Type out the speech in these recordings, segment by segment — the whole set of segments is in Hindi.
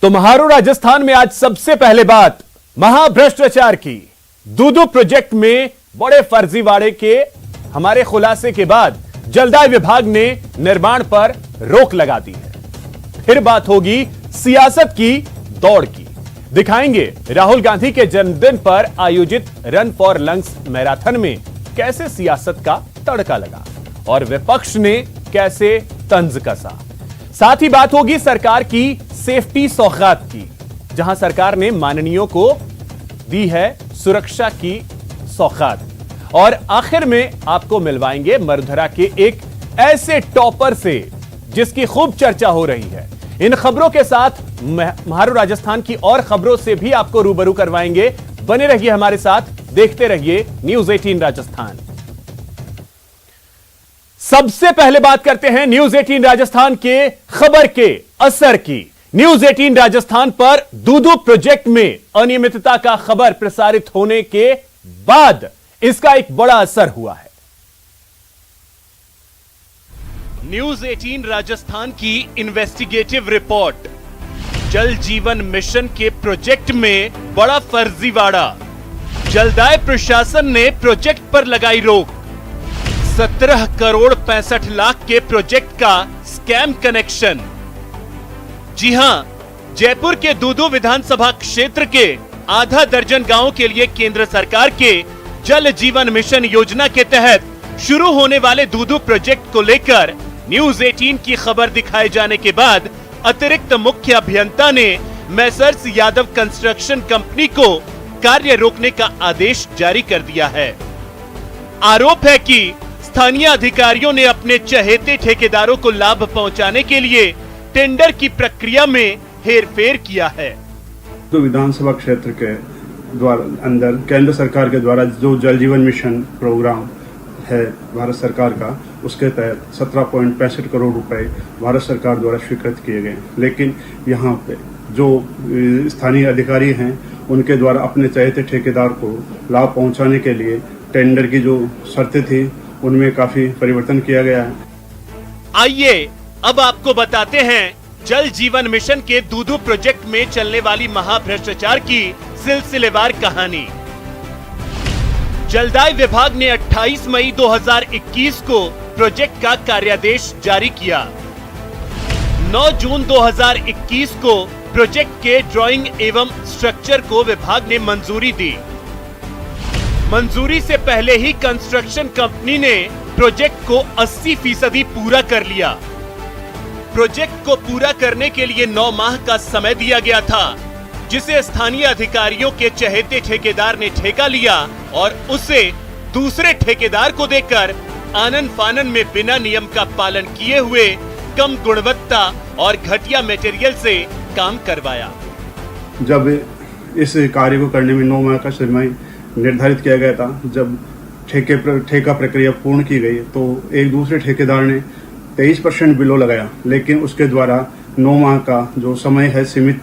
तो महारू राजस्थान में आज सबसे पहले बात महाभ्रष्टाचार की। दूदू प्रोजेक्ट में बड़े फर्जीवाड़े के हमारे खुलासे के बाद जलदाय विभाग ने निर्माण पर रोक लगा दी है। फिर बात होगी सियासत की दौड़ की। दिखाएंगे राहुल गांधी के जन्मदिन पर आयोजित रन फॉर लंग्स मैराथन में कैसे सियासत का तड़का लगा और विपक्ष ने कैसे तंज कसा। साथ ही बात होगी सरकार की सेफ्टी सौगात की, जहां सरकार ने माननीयों को दी है सुरक्षा की सौगात। और आखिर में आपको मिलवाएंगे मरुधरा के एक ऐसे टॉपर से जिसकी खूब चर्चा हो रही है। इन खबरों के साथ महारू राजस्थान की और खबरों से भी आपको रूबरू करवाएंगे। बने रहिए हमारे साथ, देखते रहिए न्यूज 18 राजस्थान। सबसे पहले बात करते हैं न्यूज 18 राजस्थान के खबर के असर की। न्यूज 18 राजस्थान पर दूदू प्रोजेक्ट में अनियमितता का खबर प्रसारित होने के बाद इसका एक बड़ा असर हुआ है। न्यूज 18 राजस्थान की इन्वेस्टिगेटिव रिपोर्ट। जल जीवन मिशन के प्रोजेक्ट में बड़ा फर्जीवाड़ा। जलदाय प्रशासन ने प्रोजेक्ट पर लगाई रोक। 17 करोड़ 65 लाख के प्रोजेक्ट का स्कैम कनेक्शन। जी हां, जयपुर के दूदू विधानसभा क्षेत्र के आधा दर्जन गांवों के लिए केंद्र सरकार के जल जीवन मिशन योजना के तहत शुरू होने वाले दूदू प्रोजेक्ट को लेकर न्यूज 18 की खबर दिखाए जाने के बाद अतिरिक्त मुख्य अभियंता ने मेसर्स यादव कंस्ट्रक्शन कंपनी को कार्य रोकने का आदेश जारी कर दिया है। आरोप है कि स्थानीय अधिकारियों ने अपने चहेते ठेकेदारों को लाभ पहुंचाने के लिए टेंडर की प्रक्रिया में हेरफेर किया है। तो विधानसभा क्षेत्र के द्वारा अंदर केंद्र सरकार के द्वारा जो जल जीवन मिशन प्रोग्राम है भारत सरकार का, उसके तहत 17.65 करोड़ रुपए भारत सरकार द्वारा स्वीकृत किए गए। लेकिन यहाँ पे जो स्थानीय अधिकारी हैं उनके द्वारा अपने चहेते ठेकेदार को लाभ पहुंचाने के लिए टेंडर की जो शर्तें थी उनमें काफी परिवर्तन किया गया है। आइए अब आपको बताते हैं जल जीवन मिशन के दूदू प्रोजेक्ट में चलने वाली महाभ्रष्टाचार की सिलसिलेवार कहानी। जलदाय विभाग ने 28 मई 2021 को प्रोजेक्ट का कार्यादेश जारी किया। 9 जून 2021 को प्रोजेक्ट के ड्राइंग एवं स्ट्रक्चर को विभाग ने मंजूरी दी। मंजूरी से पहले ही कंस्ट्रक्शन कंपनी ने प्रोजेक्ट को 80% पूरा कर लिया। प्रोजेक्ट को पूरा करने के लिए 9 माह का समय दिया गया था, जिसे स्थानीय अधिकारियों के चहेते ठेकेदार ने ठेका लिया और उसे दूसरे ठेकेदार को देकर आनन फानन में बिना नियम का पालन किए हुए कम गुणवत्ता और घटिया मटेरियल से काम करवाया। जब इस कार्य को करने में 9 माह का समय निर्धारित किया गया था, जब ठेका प्रक्रिया पूर्ण की गई तो एक दूसरे ठेकेदार ने 23% बिलो लगाया। लेकिन उसके द्वारा 9 माह का जो समय है, सीमित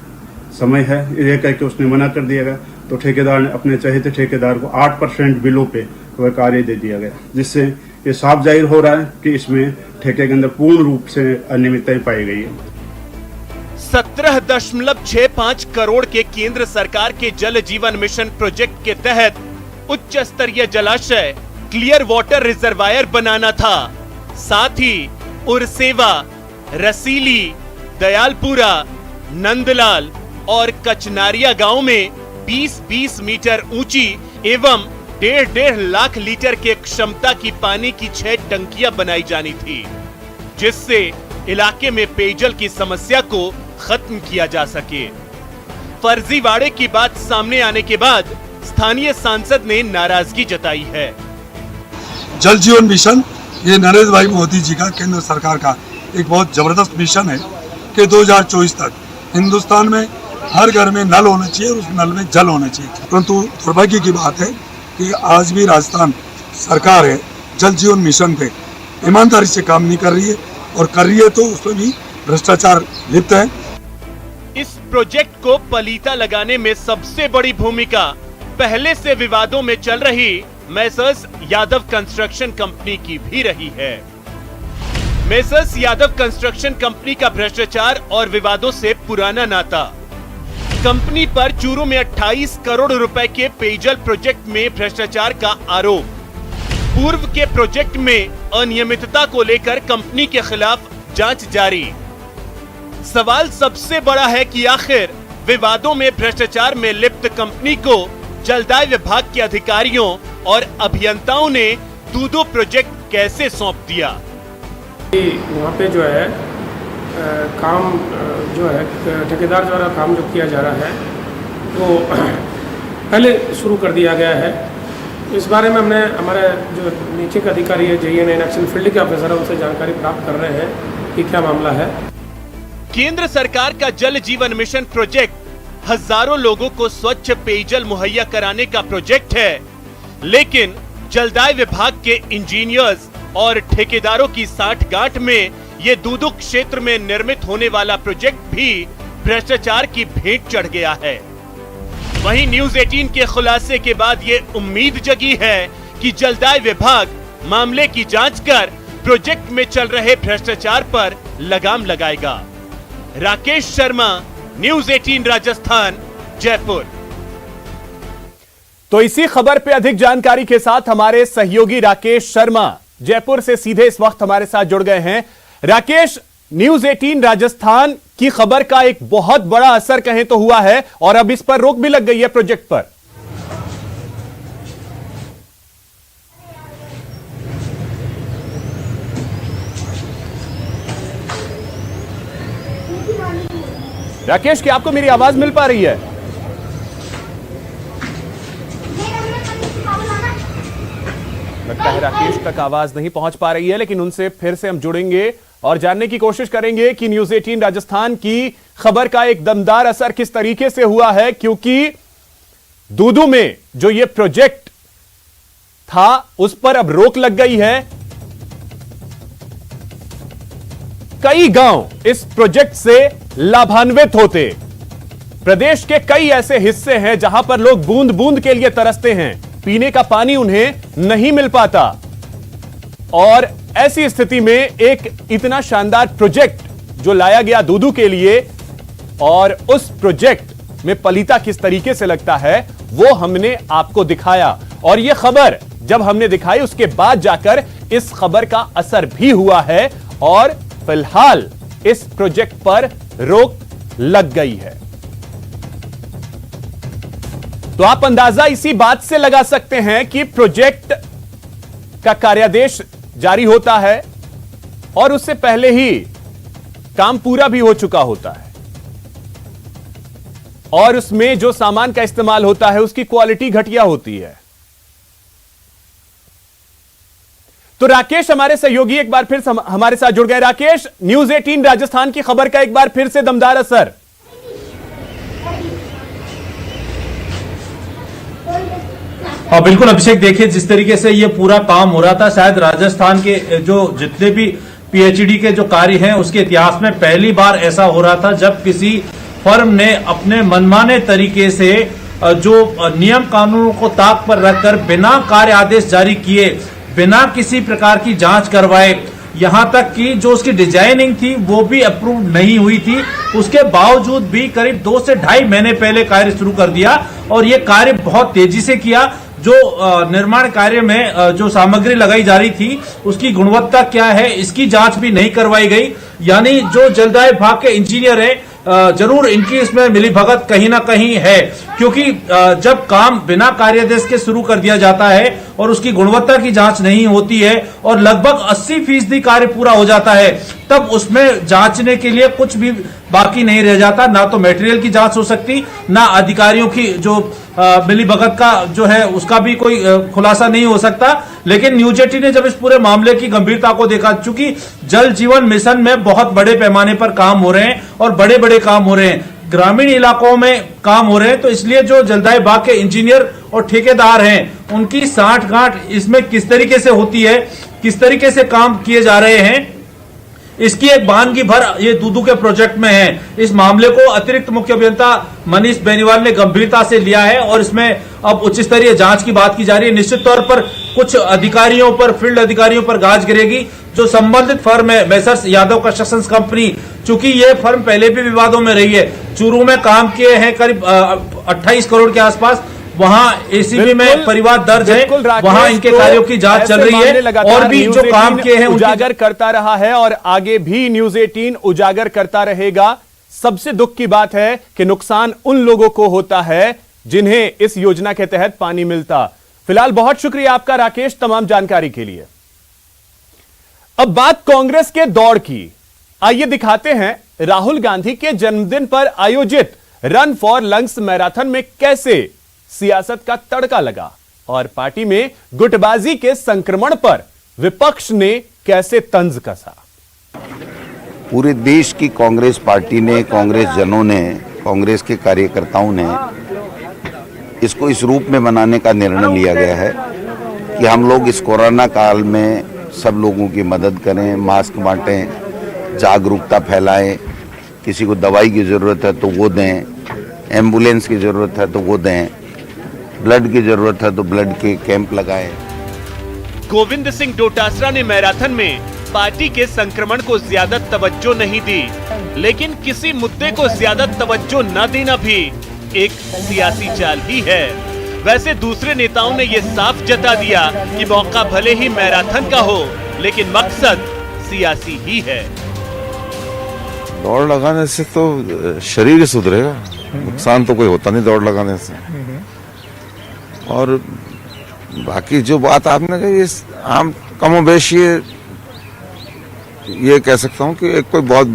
समय है, ये करके उसने मना कर दिया गया। तो ठेकेदार ने अपने चहेते ठेकेदार को 8% बिलों पे वह कार्य दे दिया गया, जिससे ये साफ जाहिर हो रहा है कि इसमें ठेके के अंदर पूर्ण रूप से अनियमितताएं पाई गई है। 17.65 करोड़ के केंद्र सरकार के जल जीवन मिशन प्रोजेक्ट के तहत उच्च स्तरीय जलाशय क्लियर वाटर रिजर्वायर बनाना था। साथ ही उरसेवा, रसीली, दयालपुरा, नंदलाल और कचनारिया गांव में 20-20 मीटर ऊंची एवं 1.5 लाख लीटर के क्षमता की पानी की 6 टंकियां बनाई जानी थी, जिससे इलाके में पेयजल की समस्या को खत्म किया जा सके। फर्जीवाड़े की बात सामने आने के बाद स्थानीय सांसद ने नाराजगी जताई है। जल जीवन मिशन ये नरेंद्र भाई मोदी जी का केंद्र सरकार का एक बहुत जबरदस्त मिशन है कि 2024 तक हिंदुस्तान में हर घर में नल होना चाहिए और उस नल में जल होना चाहिए। परंतु दुर्भाग्य की बात है कि आज भी राजस्थान सरकार है जल जीवन मिशन पे ईमानदारी से काम नहीं कर रही है, और कर रही है तो उसमें भी भ्रष्टाचार लिप्त है। इस प्रोजेक्ट को पलीता लगाने में सबसे बड़ी भूमिका पहले से विवादों में चल रही मेसर्स यादव कंस्ट्रक्शन कंपनी की भी रही है। मेसर्स यादव कंस्ट्रक्शन कंपनी का भ्रष्टाचार और विवादों से पुराना नाता। कंपनी पर चूरू में 28 करोड़ रुपए के पेयजल प्रोजेक्ट में भ्रष्टाचार का आरोप। पूर्व के प्रोजेक्ट में अनियमितता को लेकर कंपनी के खिलाफ जांच जारी। सवाल सबसे बड़ा है कि आखिर विवादों में भ्रष्टाचार में लिप्त कंपनी को जलदाय विभाग के अधिकारियों और अभियंताओं ने दूदू प्रोजेक्ट कैसे सौंप दिया। वहाँ पे जो है काम जो है ठेकेदार द्वारा काम जो किया जा रहा है वो पहले शुरू कर दिया गया है। इस बारे में हमने हमारे जो नीचे के अधिकारी है JN एक्शन फील्ड के ऑफिसर है उनसे जानकारी प्राप्त कर रहे हैं कि क्या मामला है। केंद्र सरकार का जल जीवन मिशन प्रोजेक्ट हजारों लोगों को स्वच्छ पेयजल मुहैया कराने का प्रोजेक्ट है, लेकिन जलदाय विभाग के इंजीनियर्स और ठेकेदारों की साठगांठ में ये दूदू क्षेत्र में निर्मित होने वाला प्रोजेक्ट भी भ्रष्टाचार की भेंट चढ़ गया है। वहीं न्यूज 18 के खुलासे के बाद ये उम्मीद जगी है कि जलदाय विभाग मामले की जांच कर प्रोजेक्ट में चल रहे भ्रष्टाचार पर लगाम लगाएगा। राकेश शर्मा, न्यूज 18 राजस्थान, जयपुर। तो इसी खबर पे अधिक जानकारी के साथ हमारे सहयोगी राकेश शर्मा जयपुर से सीधे इस वक्त हमारे साथ जुड़ गए हैं। राकेश, न्यूज 18 राजस्थान की खबर का एक बहुत बड़ा असर कहें तो हुआ है और अब इस पर रोक भी लग गई है प्रोजेक्ट पर। राकेश, क्या आपको मेरी आवाज मिल पा रही है? लगता है राकेश तक आवाज नहीं पहुंच पा रही है, लेकिन उनसे फिर से हम जुड़ेंगे और जानने की कोशिश करेंगे कि न्यूज 18 राजस्थान की खबर का एक दमदार असर किस तरीके से हुआ है, क्योंकि दूदू में जो ये प्रोजेक्ट था उस पर अब रोक लग गई है। कई गांव इस प्रोजेक्ट से लाभान्वित होते। प्रदेश के कई ऐसे हिस्से हैं जहां पर लोग बूंद बूंद के लिए तरसते हैं, पीने का पानी उन्हें नहीं मिल पाता। और ऐसी स्थिति में एक इतना शानदार प्रोजेक्ट जो लाया गया दूदू के लिए, और उस प्रोजेक्ट में पलीता किस तरीके से लगता है वो हमने आपको दिखाया। और यह खबर जब हमने दिखाई उसके बाद जाकर इस खबर का असर भी हुआ है और फिलहाल इस प्रोजेक्ट पर रोक लग गई है। तो आप अंदाजा इसी बात से लगा सकते हैं कि प्रोजेक्ट का कार्यादेश जारी होता है और उससे पहले ही काम पूरा भी हो चुका होता है और उसमें जो सामान का इस्तेमाल होता है उसकी क्वालिटी घटिया होती है। तो राकेश, हमारे सहयोगी एक बार फिर हमारे साथ जुड़ गए। राकेश, न्यूज 18 राजस्थान की खबर का एक बार फिर से दमदार असर। हाँ बिल्कुल अभिषेक, देखिए जिस तरीके से ये पूरा काम हो रहा था, शायद राजस्थान के जो जितने भी PhD के जो कार्य हैं उसके इतिहास में पहली बार ऐसा हो रहा था जब किसी फर्म ने अपने मनमाने तरीके से जो नियम कानूनों को ताक पर रखकर बिना कार्य आदेश जारी किए, बिना किसी प्रकार की जांच करवाए, यहां तक कि जो उसकी डिजाइनिंग थी वो भी अप्रूव नहीं हुई थी, उसके बावजूद भी करीब 2 से ढाई महीने पहले कार्य शुरू कर दिया और ये कार्य बहुत तेजी से किया। जो निर्माण कार्य में जो सामग्री लगाई जा रही थी उसकी गुणवत्ता क्या है इसकी जांच भी नहीं करवाई गई। यानी जो जलदाय विभाग के इंजीनियर है जरूर इनकी इसमें मिलीभगत कहीं ना कहीं है, क्योंकि जब काम बिना कार्यादेश के शुरू कर दिया जाता है और उसकी गुणवत्ता की जांच नहीं होती है और लगभग 80% कार्य पूरा हो जाता है, तब उसमें जांचने के लिए कुछ भी बाकी नहीं रह जाता। ना तो मटेरियल की जांच हो सकती, ना अधिकारियों की जो मिलीभगत का जो है उसका भी कोई खुलासा नहीं हो सकता। लेकिन न्यूज 18 ने जब इस पूरे मामले की गंभीरता को देखा, चूंकि जल जीवन मिशन में बहुत बड़े पैमाने पर काम हो रहे हैं और बड़े बड़े काम हो रहे हैं, ग्रामीण इलाकों में काम हो रहे हैं, तो इसलिए जो जलदाय विभाग के इंजीनियर और ठेकेदार हैं उनकी साठगांठ इसमें किस तरीके से होती है, किस तरीके से काम किए जा रहे हैं, इसकी एक बहानगी भर ये दूदू के प्रोजेक्ट में है। इस मामले को अतिरिक्त मुख्य अभियंता मनीष बेनीवाल ने गंभीरता से लिया है और इसमें अब उच्च स्तरीय जांच की बात की जा रही है। निश्चित तौर पर कुछ अधिकारियों पर, फील्ड अधिकारियों पर गाज गिरेगी, जो संबंधित फर्म है मेसर्स यादव कंस्ट्रक्शन कंपनी, चूंकि ये फर्म पहले भी विवादों में रही है, चूरू में काम किए हैं करीब 28 करोड़ के आसपास, वहां एसीबी में परिवार दर्ज है, वहां इनके कार्यों की जांच चल रही है और भी जो काम किए हैं उजागर करता रहा है और आगे भी न्यूज 18 उजागर करता रहेगा। सबसे दुख की बात है कि नुकसान उन लोगों को होता है जिन्हें इस योजना के तहत पानी मिलता। फिलहाल बहुत शुक्रिया आपका राकेश तमाम जानकारी के लिए। अब बात कांग्रेस के दौड़ की। आइए दिखाते हैं राहुल गांधी के जन्मदिन पर आयोजित रन फॉर लंग्स मैराथन में कैसे सियासत का तड़का लगा और पार्टी में गुटबाजी के संक्रमण पर विपक्ष ने कैसे तंज कसा। पूरे देश की कांग्रेस पार्टी ने, कांग्रेस जनों ने, कांग्रेस के कार्यकर्ताओं ने इसको इस रूप में मनाने का निर्णय लिया गया है कि हम लोग इस कोरोना काल में सब लोगों की मदद करें, मास्क बांटें, जागरूकता फैलाएं, किसी को दवाई की ज़रूरत है तो वो दें, एम्बुलेंस की ज़रूरत है तो वो दें, ब्लड की ज़रूरत है तो ब्लड के कैंप लगाएं। गोविंद सिंह डोटासरा ने मैराथन में पार्टी के संक्रमण को ज्यादा तवज्जो नहीं दी, लेकिन किसी मुद्दे को ज्यादा तवज्जो न देना भी एक सियासी चाल ही है। वैसे दूसरे नेताओं ने ये साफ जता दिया कि मौका भले ही मैराथन का हो, लेकिन मकसद सियासी ही है। दौड़ लगाने से तो शरीर सुधरेगा, नुकसान तो कोई होता नहीं दौड़ लगाने से। और बाकी जो बात आपने कही आम कमोबेश ये कह सकता हूँ कि एक कोई बहुत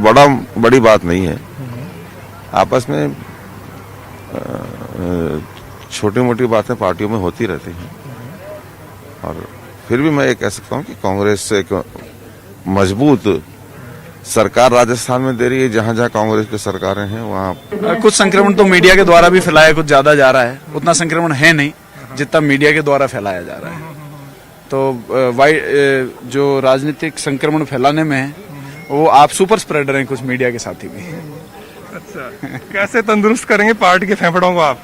बड़ी बात नहीं है। आपस में छोटी मोटी बातें पार्टियों में होती रहती हैं और फिर भी मैं ये कह सकता हूँ कि कांग्रेस से एक मजबूत सरकार राजस्थान में दे रही है। जहां जहां कांग्रेस की सरकारें हैं वहां कुछ संक्रमण तो मीडिया के द्वारा भी फैलाया कुछ ज्यादा जा रहा है, उतना संक्रमण है नहीं जितना मीडिया के द्वारा फैलाया जा रहा है। तो जो राजनीतिक संक्रमण फैलाने में है वो आप सुपर स्प्रेडर हैं कुछ मीडिया के साथी भी। अच्छा, कैसे तंदुरुस्त करेंगे पार्टी के फेफड़ों को? आप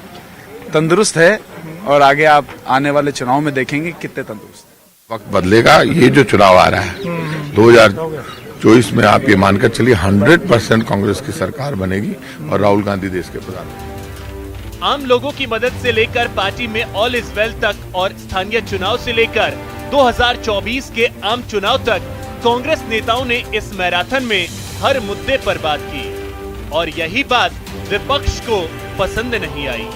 तंदुरुस्त है और आगे आप आने वाले चुनाव में देखेंगे कितने तंदुरुस्त। वक्त बदलेगा। ये जो चुनाव आ रहा है 2024 में आप ये मानकर चलिए 100% कांग्रेस की सरकार बनेगी और राहुल गांधी देश के प्रधानमंत्री। आम लोगों की मदद से लेकर पार्टी में ऑल इज वेल तक और स्थानीय चुनाव से लेकर 2024 के आम चुनाव तक कांग्रेस नेताओं ने इस मैराथन में हर मुद्दे पर बात की और यही बात विपक्ष को पसंद नहीं आई।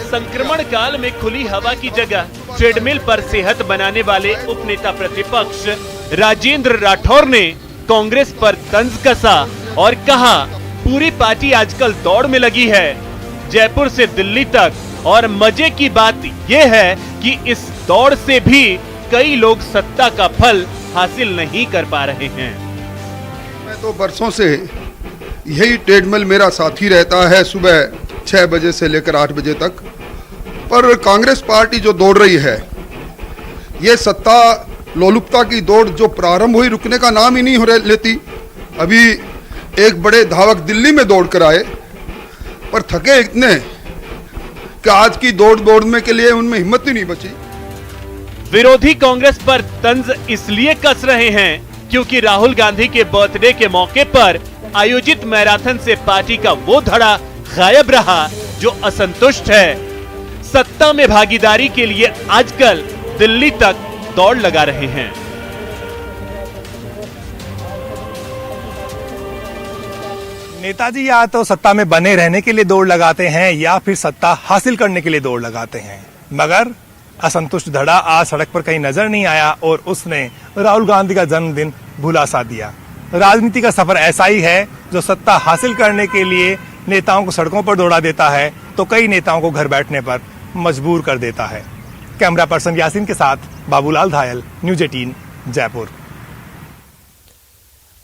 संक्रमण काल में खुली हवा की जगह ट्रेडमिल पर सेहत बनाने वाले उपनेता प्रतिपक्ष राजेंद्र राठौर ने कांग्रेस पर तंज कसा और कहा पूरी पार्टी आजकल दौड़ में लगी है, जयपुर से दिल्ली तक, और मजे की बात यह है कि इस दौड़ से भी कई लोग सत्ता का फल हासिल नहीं कर पा रहे हैं। मैं तो बरसों से यही ट्रेडमिल मेरा साथी रहता है, सुबह 6 बजे से लेकर 8 बजे तक। पर कांग्रेस पार्टी जो दौड़ रही है, ये सत्ता लोलुपता की दौड़ जो प्रारंभ हुई रुकने का नाम ही नहीं हो लेती। अभी एक बड़े धावक दिल्ली में दौड़ कर आए पर थके इतने कि आज की दौड़ दौड़ने के लिए उनमें हिम्मत ही नहीं बची। विरोधी कांग्रेस पर तंज इसलिए कस रहे हैं क्योंकि राहुल गांधी के बर्थडे के मौके पर आयोजित मैराथन से पार्टी का वो धड़ा गायब रहा जो असंतुष्ट है। सत्ता में भागीदारी के लिए आजकल दिल्ली तक दौड़ लगा रहे हैं। नेताजी या तो सत्ता में बने रहने के लिए दौड़ लगाते हैं या फिर सत्ता हासिल करने के लिए दौड़ लगाते हैं, मगर असंतुष्ट धड़ा आज सड़क पर कहीं नजर नहीं आया और उसने राहुल गांधी का जन्मदिन भुला सा दिया। राजनीति का सफर ऐसा ही है जो सत्ता हासिल करने के लिए नेताओं को सड़कों पर दौड़ा देता है तो कई नेताओं को घर बैठने पर मजबूर कर देता है। कैमरा पर्सन यासीन के साथ बाबूलाल धायल, न्यूज 18 जयपुर।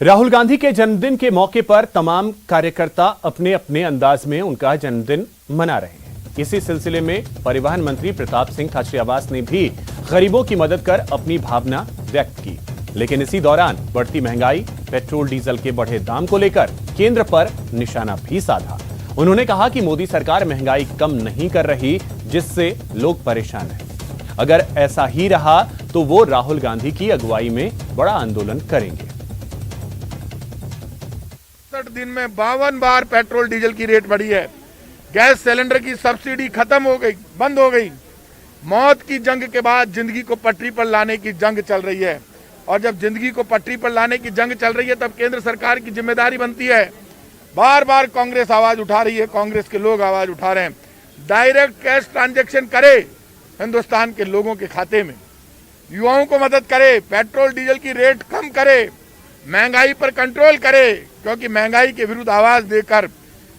राहुल गांधी के जन्मदिन के मौके पर तमाम कार्यकर्ता अपने अपने अंदाज में उनका जन्मदिन मना रहे हैं। इसी सिलसिले में परिवहन मंत्री प्रताप सिंह खाचरियावास ने भी गरीबों की मदद कर अपनी भावना व्यक्त की, लेकिन इसी दौरान बढ़ती महंगाई, पेट्रोल डीजल के बढ़े दाम को लेकर केंद्र पर निशाना भी साधा। उन्होंने कहा कि मोदी सरकार महंगाई कम नहीं कर रही, जिससे लोग परेशान हैं। अगर ऐसा ही रहा तो तो वो राहुल गांधी की अगुवाई में बड़ा आंदोलन करेंगे। 60 दिन में 52 बार पेट्रोल डीजल की रेट बढ़ी है। गैस सिलेंडर की सब्सिडी खत्म हो गई, बंद हो गई। मौत की जंग के बाद जिंदगी को पटरी पर लाने की जंग चल रही है, और जब जिंदगी को पटरी पर लाने की जंग चल रही है तब केंद्र सरकार की जिम्मेदारी बनती है। बार बार कांग्रेस आवाज उठा रही है, कांग्रेस के लोग आवाज उठा रहे हैं, डायरेक्ट कैश ट्रांजैक्शन करे हिंदुस्तान के लोगों के खाते में, युवाओं को मदद करे, पेट्रोल डीजल की रेट कम करे, महंगाई पर कंट्रोल करे, क्योंकि महंगाई के विरुद्ध आवाज देकर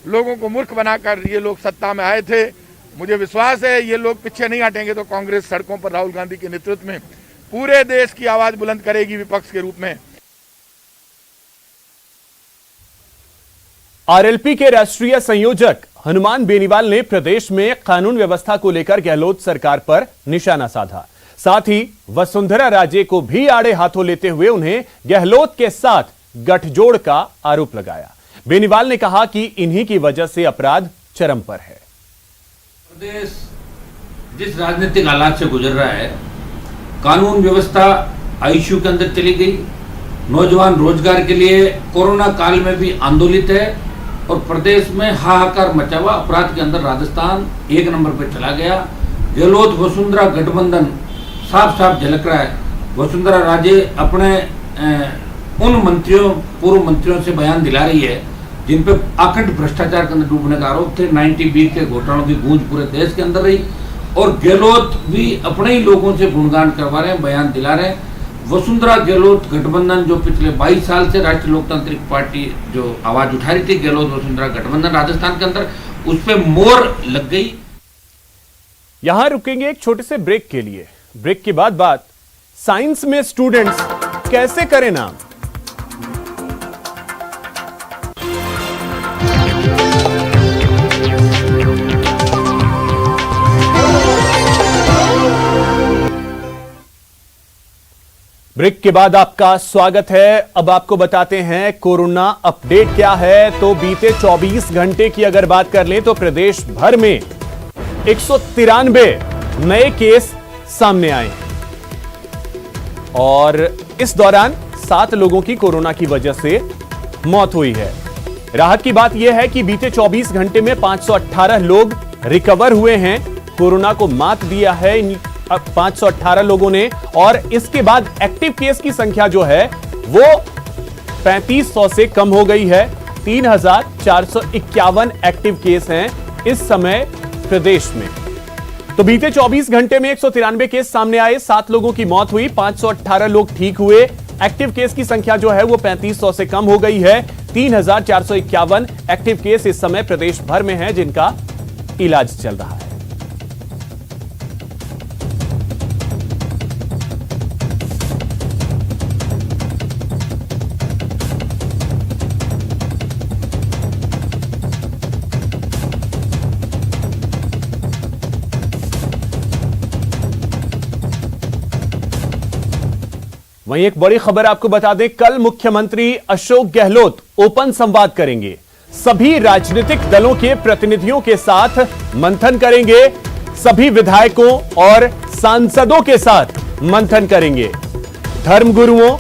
लोगों को मूर्ख बनाकर ये लोग सत्ता में आए थे। मुझे विश्वास है ये लोग पीछे नहीं हटेंगे तो कांग्रेस सड़कों पर राहुल गांधी के नेतृत्व में पूरे देश की आवाज बुलंद करेगी विपक्ष के रूप में। आरएलपी के राष्ट्रीय संयोजक हनुमान बेनीवाल ने प्रदेश में कानून व्यवस्था को लेकर गहलोत सरकार पर निशाना साधा। साथ ही वसुंधरा राजे को भी आड़े हाथों लेते हुए उन्हें गहलोत के साथ गठजोड़ का आरोप लगाया। बेनीवाल ने कहा कि इन्हीं की वजह से अपराध चरम पर है। प्रदेश जिस राजनीतिक हालात से गुजर रहा है, कानून व्यवस्था आईसीयू के अंदर चली गई, नौजवान रोजगार के लिए कोरोना काल में भी आंदोलित है, और प्रदेश में हाहाकार मचा हुआ अपराध के अंदर राजस्थान 1 नंबर पर चला गया। गहलोत वसुंधरा गठबंधन साफ साफ झलक रहा है। वसुंधरा राजे अपने उन मंत्रियों, पूर्व मंत्रियों से बयान दिला रही है जिन पे अखंड भ्रष्टाचार के अंदर डूबने का आरोप थे। 90B के घोटालों की गूंज पूरे देश के अंदर रही, और गहलोत भी अपने ही लोगों से गुणगान करवा रहे हैं, बयान दिला रहे हैं। वसुंधरा गहलोत गठबंधन जो पिछले 22 साल से राष्ट्रीय लोकतांत्रिक पार्टी जो आवाज उठा रही थी, गहलोत वसुंधरा गठबंधन राजस्थान के अंदर, उस पर मोहर लग गई। यहां रुकेंगे एक छोटे से ब्रेक के लिए। ब्रेक के बाद बात साइंस में स्टूडेंट्स कैसे करें नाम। ब्रेक के बाद आपका स्वागत है। अब आपको बताते हैं कोरोना अपडेट क्या है। तो बीते 24 घंटे की अगर बात कर लें तो प्रदेश भर में 193 नए केस सामने आए, और इस दौरान 7 लोगों की कोरोना की वजह से मौत हुई है। राहत की बात यह है कि बीते 24 घंटे में 518 लोग रिकवर हुए हैं, कोरोना को मात दिया है 518 लोगों ने, और इसके बाद एक्टिव केस की संख्या जो है वो 3500 से कम हो गई है। 3451 एक्टिव केस हैं इस समय प्रदेश में। तो बीते 24 घंटे में 193 केस सामने आए, 7 लोगों की मौत हुई, 518 लोग ठीक हुए। एक्टिव केस की संख्या जो है वो 3500 से कम हो गई है। 3451 एक्टिव केस इस समय प्रदेश भर में हैं जिनका इलाज चल रहा है। वहीं एक बड़ी खबर आपको बता दें, कल मुख्यमंत्री अशोक गहलोत ओपन संवाद करेंगे। सभी राजनीतिक दलों के प्रतिनिधियों के साथ मंथन करेंगे, सभी विधायकों और सांसदों के साथ मंथन करेंगे। धर्मगुरुओं,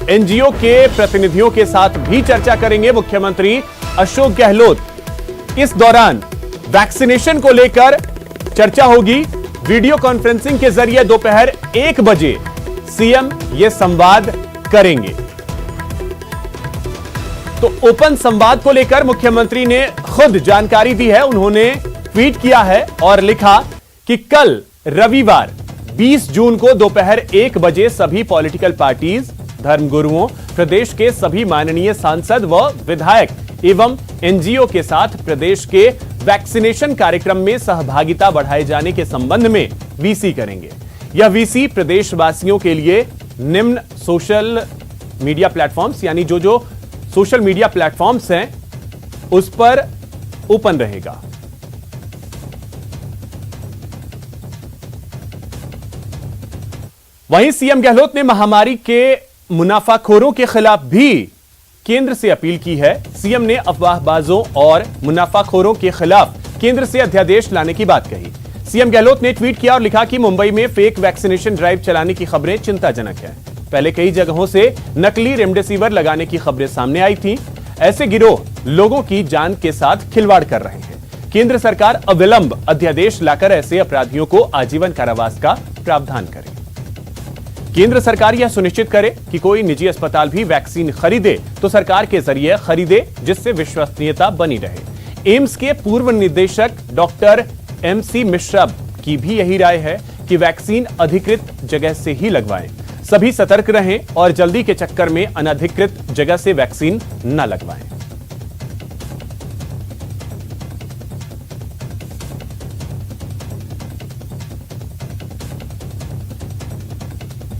एनजीओ के प्रतिनिधियों के साथ भी चर्चा करेंगे मुख्यमंत्री अशोक गहलोत। इस दौरान वैक्सीनेशन को लेकर चर्चा होगी। वीडियो कॉन्फ्रेंसिंग के जरिए दोपहर 1 बजे सीएम ये संवाद करेंगे। तो ओपन संवाद को लेकर मुख्यमंत्री ने खुद जानकारी दी है। उन्होंने ट्वीट किया है और लिखा कि कल रविवार 20 जून को दोपहर 1 बजे सभी पॉलिटिकल पार्टीज, धर्मगुरुओं, प्रदेश के सभी माननीय सांसद व विधायक एवं एनजीओ के साथ प्रदेश के वैक्सीनेशन कार्यक्रम में सहभागिता बढ़ाए जाने के संबंध में वीसी करेंगे। यह वीसी प्रदेशवासियों के लिए निम्न सोशल मीडिया प्लेटफॉर्म्स, यानी जो सोशल मीडिया प्लेटफॉर्म्स हैं उस पर ओपन रहेगा। वहीं सीएम गहलोत ने महामारी के मुनाफाखोरों के खिलाफ भी केंद्र से अपील की है। सीएम ने अफवाहबाजों और मुनाफाखोरों के खिलाफ केंद्र से अध्यादेश लाने की बात कही। सीएम गहलोत ने ट्वीट किया और लिखा कि मुंबई में फेक वैक्सीनेशन ड्राइव चलाने की खबरें चिंताजनक है। पहले कई जगहों से नकली रेमडेसिविर लगाने की खबरें सामने आई थी। ऐसे गिरोह लोगों की जान के साथ खिलवाड़ कर रहे हैं। केंद्र सरकार अविलंब अध्यादेश लाकर ऐसे अपराधियों को आजीवन कारावास का प्रावधान करे। केंद्र सरकार यह सुनिश्चित करे कि कोई निजी अस्पताल भी वैक्सीन खरीदे तो सरकार के जरिए खरीदे, जिससे विश्वसनीयता बनी रहे। एम्स के पूर्व निदेशक डॉक्टर MC मिश्रा की भी यही राय है कि वैक्सीन अधिकृत जगह से ही लगवाएं। सभी सतर्क रहें और जल्दी के चक्कर में अनधिकृत जगह से वैक्सीन न लगवाएं।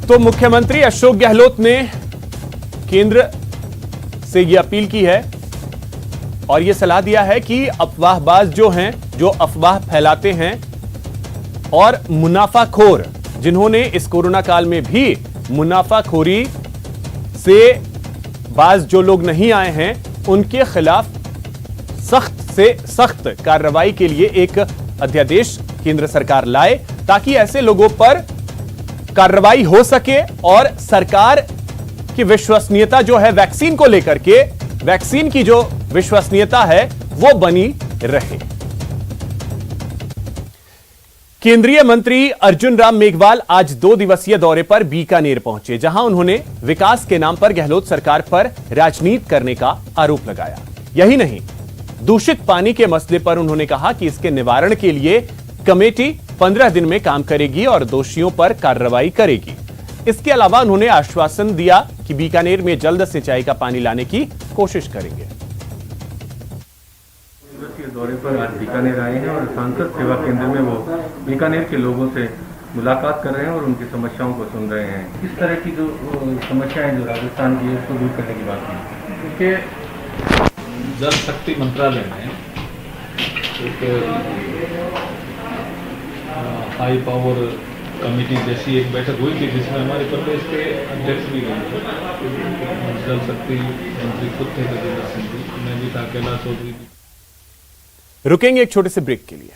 तो मुख्यमंत्री अशोक गहलोत ने केंद्र से यह अपील की है और यह सलाह दिया है कि अफवाहबाज जो हैं, जो अफवाह फैलाते हैं और मुनाफाखोर, जिन्होंने इस कोरोना काल में भी मुनाफाखोरी से बाज जो लोग नहीं आए हैं, उनके खिलाफ सख्त से सख्त कार्रवाई के लिए एक अध्यादेश केंद्र सरकार लाए, ताकि ऐसे लोगों पर कार्रवाई हो सके और सरकार की विश्वसनीयता जो है वैक्सीन को लेकर के, वैक्सीन की जो विश्वसनीयता है वो बनी रहे। केंद्रीय मंत्री अर्जुन राम मेघवाल आज 2 दिवसीय दौरे पर बीकानेर पहुंचे, जहां उन्होंने विकास के नाम पर गहलोत सरकार पर राजनीति करने का आरोप लगाया। यही नहीं, दूषित पानी के मसले पर उन्होंने कहा कि इसके निवारण के लिए कमेटी 15 दिन में काम करेगी और दोषियों पर कार्रवाई करेगी। इसके अलावा उन्होंने आश्वासन दिया कि बीकानेर में जल्द सिंचाई का पानी लाने की कोशिश करेंगे। दौरे पर आज बीकानेर आए हैं और सांसद सेवा केंद्र में वो बीकानेर के लोगों से मुलाकात कर रहे हैं और उनकी समस्याओं को सुन रहे हैं। किस तरह की जो समस्याएं जो राजस्थान की है उसको दूर करने की बात की, क्योंकि जल शक्ति मंत्रालय में एक हाई पावर कमेटी जैसी एक बैठक हुई थी, जिसमें हमारे प्रदेश के अध्यक्ष भी गए थे। जल शक्ति मंत्री खुद थे, मैं भी था, कैलाश चौधरी। रुकेंगे एक छोटे से ब्रेक के लिए।